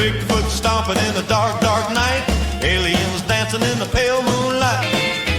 Bigfoot stomping in the dark, dark night. Aliens dancing in the pale moonlight.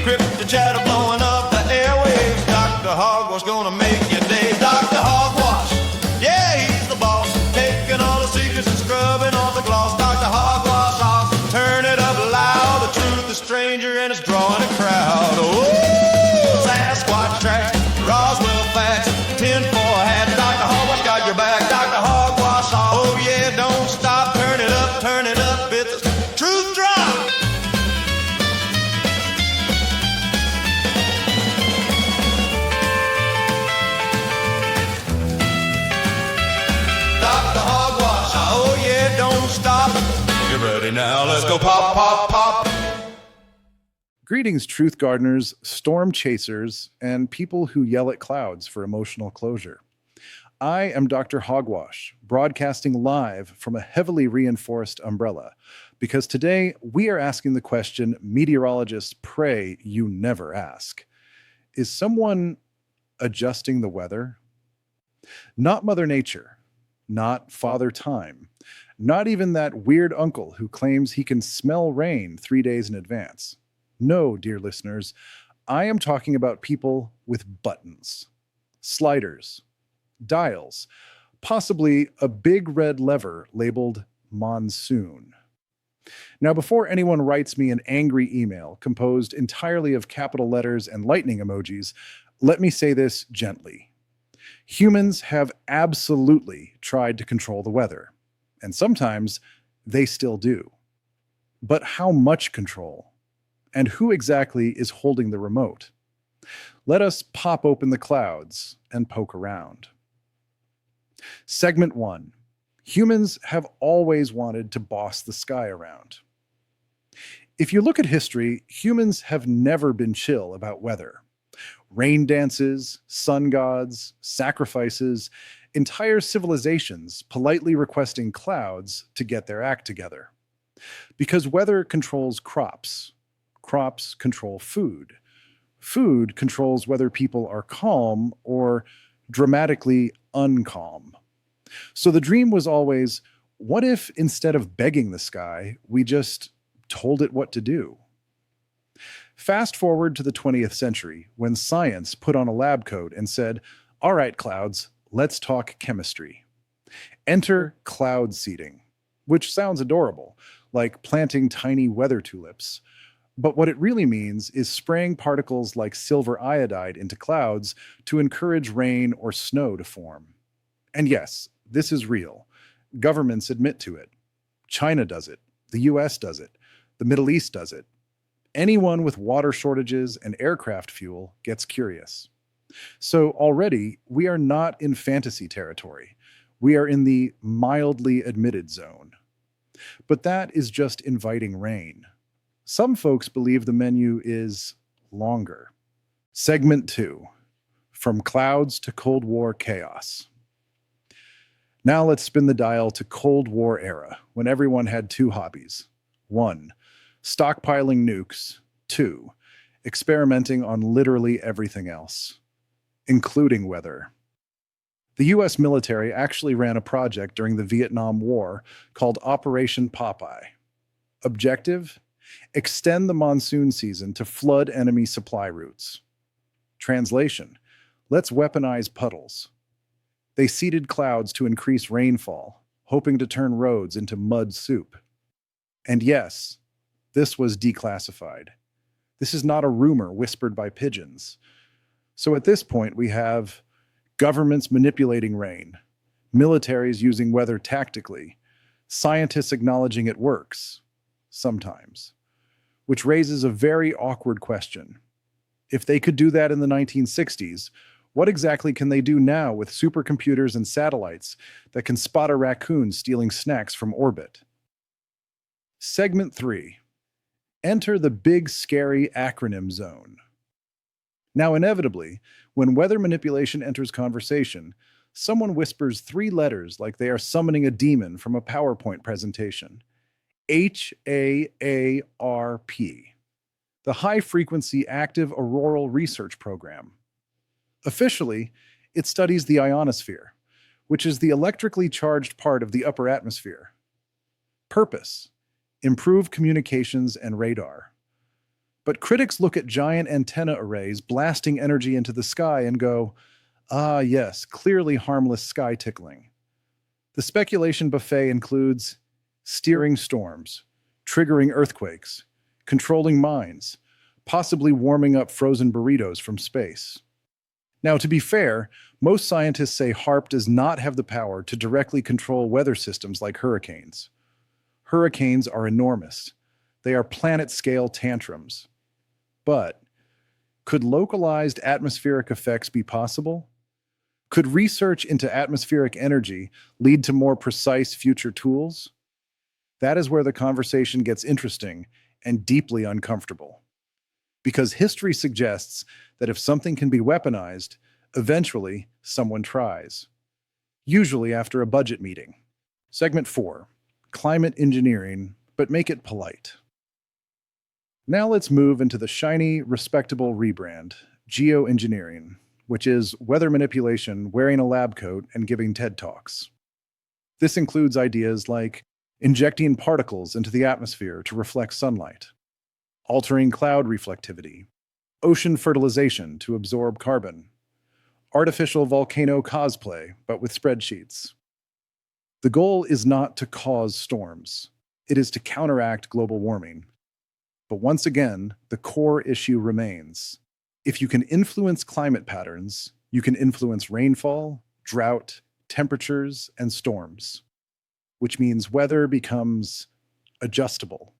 Cryptid chatter blowing up the airwaves. Dr. Hogwash gonna make your day. Dr. Hogwash, yeah, he's the boss. Taking all the secrets and scrubbing off the gloss. Dr. Hogwash, awesome. Turn it up loud. The truth is stranger and it's drawing a crowd. Oh, Sasquatch tracks, Roswell facts, tinfoil hats. Dr. Hogwash got your back. Dr. Hogwash, oh yeah, don't stop. Turn it up, it's a truth drop. Dr. Hogwash, oh yeah, don't stop. You ready now? Let's go pop, pop, pop. Greetings, truth gardeners, storm chasers, and people who yell at clouds for emotional closure. I am Dr. Hogwash, broadcasting live from a heavily reinforced umbrella, because today we are asking the question meteorologists pray you never ask. Is someone adjusting the weather? Not Mother Nature, not Father Time, not even that weird uncle who claims he can smell rain 3 days in advance. No, dear listeners, I am talking about people with buttons, sliders, dials, possibly a big red lever labeled MONSOON. Now, before anyone writes me an angry email composed entirely of capital letters and lightning emojis, let me say this gently. Humans have absolutely tried to control the weather, and sometimes they still do. But how much control? And who exactly is holding the remote? Let us pop open the clouds and poke around. Segment 1. Humans have always wanted to boss the sky around. If you look at history, humans have never been chill about weather. Rain dances, sun gods, sacrifices, entire civilizations politely requesting clouds to get their act together. Because weather controls crops. Crops control food. Food controls whether people are calm or dramatically uncalm. So the dream was always, what if instead of begging the sky, we just told it what to do? Fast forward to the 20th century, when science put on a lab coat and said, all right, clouds, let's talk chemistry. Enter cloud seeding, which sounds adorable, like planting tiny weather tulips. But what it really means is spraying particles like silver iodide into clouds to encourage rain or snow to form. And yes, this is real. Governments admit to it. China does it. The US does it. The Middle East does it. Anyone with water shortages and aircraft fuel gets curious. So already, we are not in fantasy territory. We are in the mildly admitted zone. But that is just inviting rain. Some folks believe the menu is longer. Segment 2. From clouds to Cold War chaos. Now let's spin the dial to Cold War era, when everyone had two hobbies. 1. Stockpiling nukes. 2. Experimenting on literally everything else, including weather. The US military actually ran a project during the Vietnam War called Operation Popeye. Objective? Extend the monsoon season to flood enemy supply routes. Translation: let's weaponize puddles. They seeded clouds to increase rainfall, hoping to turn roads into mud soup. And yes, this was declassified. This is not a rumor whispered by pigeons. So at this point, we have governments manipulating rain, militaries using weather tactically, scientists acknowledging it works, sometimes. Which raises a very awkward question. If they could do that in the 1960s, what exactly can they do now with supercomputers and satellites that can spot a raccoon stealing snacks from orbit? Segment 3. Enter the big, scary acronym zone. Now, inevitably, when weather manipulation enters conversation, someone whispers 3 letters like they are summoning a demon from a PowerPoint presentation. HAARP, the High Frequency Active Auroral Research Program. Officially, it studies the ionosphere, which is the electrically charged part of the upper atmosphere. Purpose: improve communications and radar. But critics look at giant antenna arrays blasting energy into the sky and go, ah, yes, clearly harmless sky tickling. The speculation buffet includes steering storms, triggering earthquakes, controlling mines, possibly warming up frozen burritos from space. Now, to be fair, most scientists say HAARP does not have the power to directly control weather systems like hurricanes. Hurricanes are enormous. They are planet-scale tantrums. But could localized atmospheric effects be possible? Could research into atmospheric energy lead to more precise future tools? That is where the conversation gets interesting and deeply uncomfortable. Because history suggests that if something can be weaponized, eventually someone tries. Usually after a budget meeting. Segment 4. Climate engineering, but make it polite. Now let's move into the shiny, respectable rebrand, geoengineering, which is weather manipulation, wearing a lab coat, and giving TED Talks. This includes ideas like injecting particles into the atmosphere to reflect sunlight, altering cloud reflectivity, ocean fertilization to absorb carbon, artificial volcano cosplay, but with spreadsheets. The goal is not to cause storms. It is to counteract global warming. But once again, the core issue remains. If you can influence climate patterns, you can influence rainfall, drought, temperatures, and storms, which means weather becomes adjustable.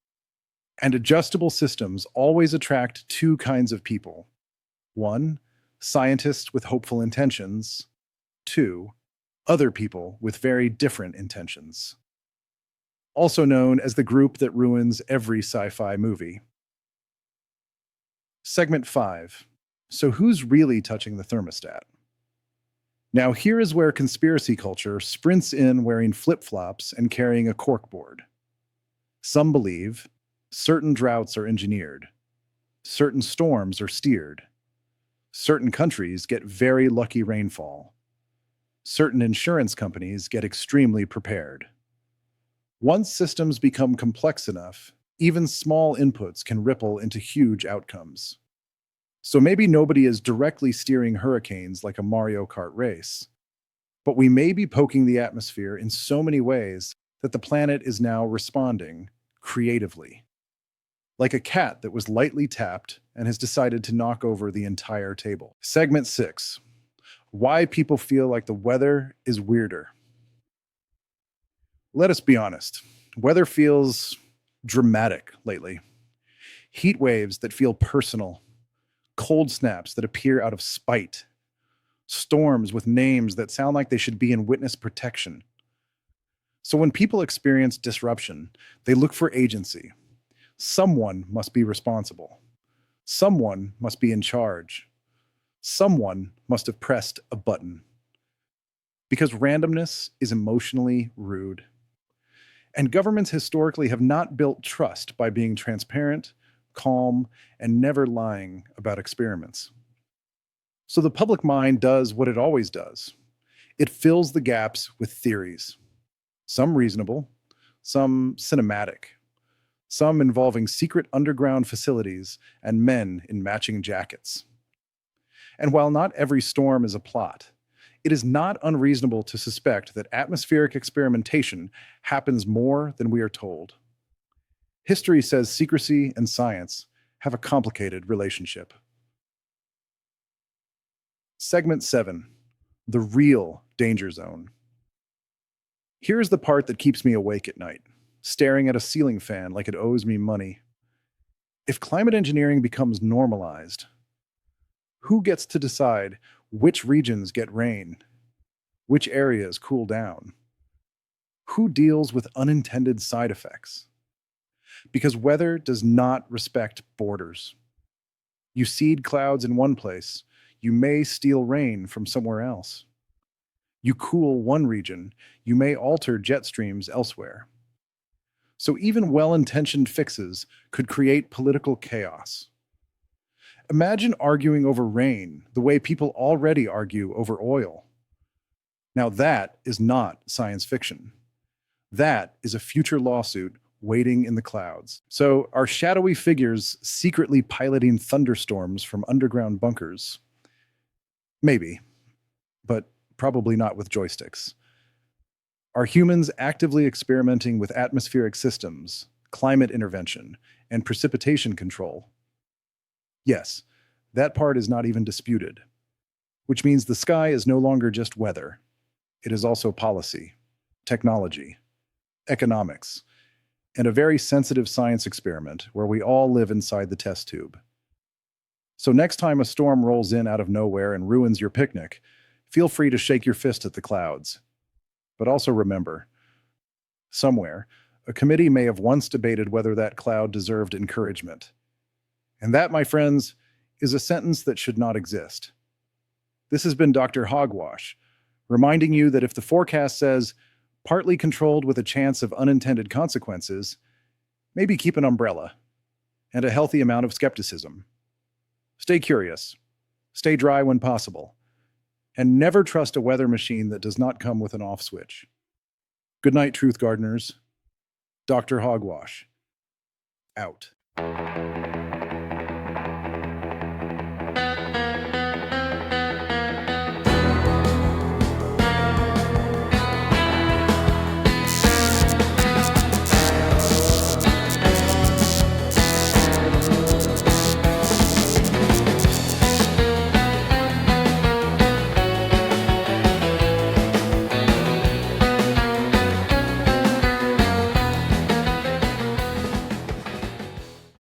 And adjustable systems always attract two kinds of people. One, scientists with hopeful intentions. Two, other people with very different intentions. Also known as the group that ruins every sci-fi movie. Segment 5. So who's really touching the thermostat? Now here is where conspiracy culture sprints in wearing flip-flops and carrying a corkboard. Some believe certain droughts are engineered, certain storms are steered, certain countries get very lucky rainfall, certain insurance companies get extremely prepared. Once systems become complex enough, even small inputs can ripple into huge outcomes. So maybe nobody is directly steering hurricanes like a Mario Kart race, but we may be poking the atmosphere in so many ways that the planet is now responding creatively. Like a cat that was lightly tapped and has decided to knock over the entire table. Segment 6. Why people feel like the weather is weirder. Let us be honest. Weather feels dramatic lately. Heat waves that feel personal. Cold snaps that appear out of spite. Storms with names that sound like they should be in witness protection. So when people experience disruption, they look for agency. Someone must be responsible. Someone must be in charge. Someone must have pressed a button. Because randomness is emotionally rude. And governments historically have not built trust by being transparent, calm, and never lying about experiments. So the public mind does what it always does. It fills the gaps with theories. Some reasonable, some cinematic, some involving secret underground facilities and men in matching jackets. And while not every storm is a plot, it is not unreasonable to suspect that atmospheric experimentation happens more than we are told. History says secrecy and science have a complicated relationship. Segment 7. The real danger zone. Here's the part that keeps me awake at night, staring at a ceiling fan like it owes me money. If climate engineering becomes normalized, who gets to decide which regions get rain? Which areas cool down? Who deals with unintended side effects? Because weather does not respect borders. You seed clouds in one place, you may steal rain from somewhere else. You cool one region, you may alter jet streams elsewhere. So even well-intentioned fixes could create political chaos. Imagine arguing over rain the way people already argue over oil. Now that is not science fiction. That is a future lawsuit waiting in the clouds. So, are shadowy figures secretly piloting thunderstorms from underground bunkers? Maybe, but probably not with joysticks. Are humans actively experimenting with atmospheric systems, climate intervention, and precipitation control? Yes, that part is not even disputed, which means the sky is no longer just weather. It is also policy, technology, economics, and a very sensitive science experiment where we all live inside the test tube. So next time a storm rolls in out of nowhere and ruins your picnic, feel free to shake your fist at the clouds. But also remember, somewhere, a committee may have once debated whether that cloud deserved encouragement. And that, my friends, is a sentence that should not exist. This has been Dr. Hogwash, reminding you that if the forecast says partly controlled with a chance of unintended consequences, maybe keep an umbrella and a healthy amount of skepticism. Stay curious, stay dry when possible, and never trust a weather machine that does not come with an off switch. Good night, Truth Gardeners. Dr. Hogwash, out.